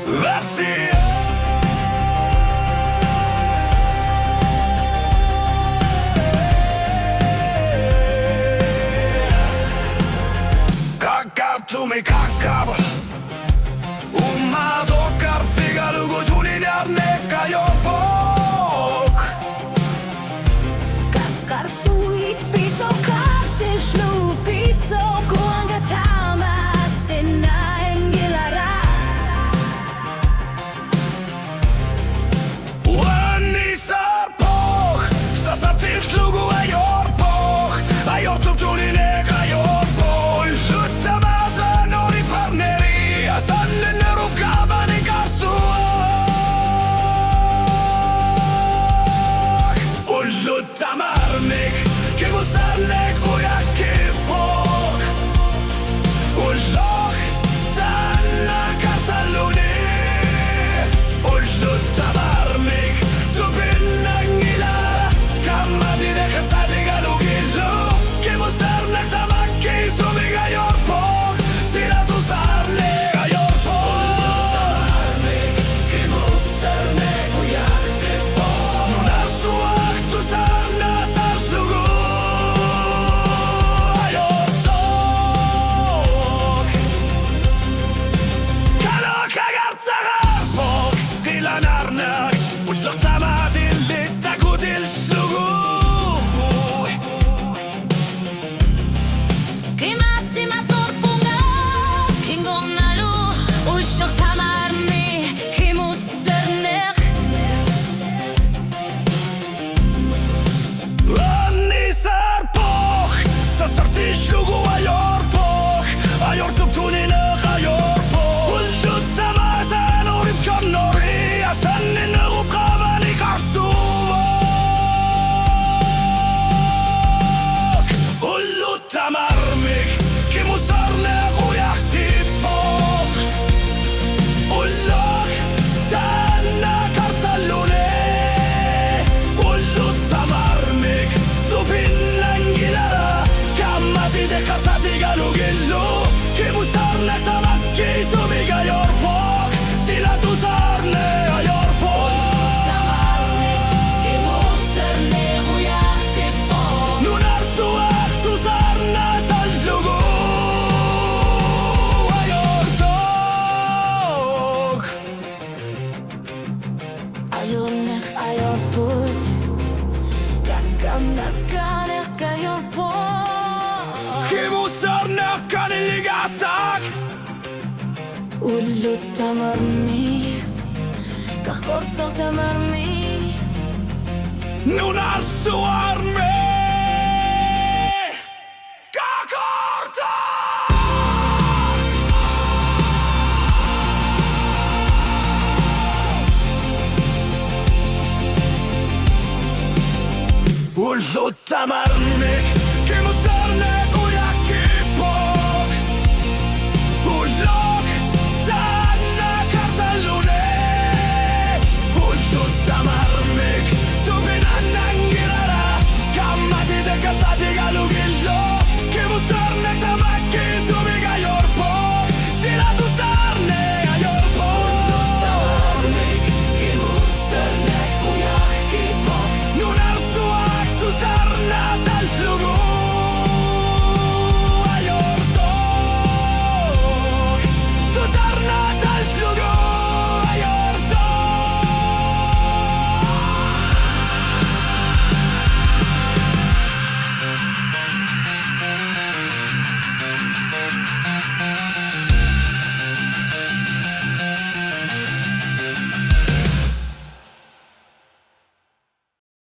Россия! 가깝tum이 가까워 우마도 값이 가르고 둘이냐 내가 여복 Garfui piso kartel slu piso kuanga tama sena engilara Wanni sarpoch Sasartil slugu a jorpoch A jortup tuli neka jorpoch Sutta masa nori parneri A sanne nerup kavani kassuach Und sutta marnik Kibu sarnek uja kipok Und loch Tanna kasalluni Und sutta marnik Tu pinnangila Kammati de khasati galugillo Kibu sarnek tamakki Sumiga jorpok Sila tu sarnek a jorpok Tamarnik Kibu sarnek ujak tipok Nunarsuak tu sarna sarslugu A jorpok Kalok agartsagarpok Ilanarnak Utlok tamadil Littakudil slugu Kimassima sorpunga kingonnalu ushok tamarmi kimusserner Wanni sarpoch Sasarti slugu a jorpok A jortup tuninök a jorpok Und sutta masan urib kannori A sannin urib kavani kassuak Ullu tamarmik Kimusarnek ujak tipok Ullok Tanna karsallune Ullu tamarmik Tu pinnangilara Kammati de kasati galugillu Kimusarnek tamakki Sumiga jorpok Sila tu sarne a jorpok kimusserner ujak tipok Nunarsuak tu sarna saljugu A jortok Ayornek ayorput Kakamnakanek ayorpot Kimusarnek kaniligasak Ullu tamarmi Kakortok tamarmi Nunarsuarme Kakorta Ullu tamarmik Kimusarnek ujak kipok Ullok Tanna kasallune Ullu tamarmik Tu pinnangilara Kammati de kasati galugillo Kimusarnek tamakki Sumiga jorpok Sila tu sarne a jorpok Tamarmik Kimusarnek ujak kipok Nunarsuak tu sarna saljugu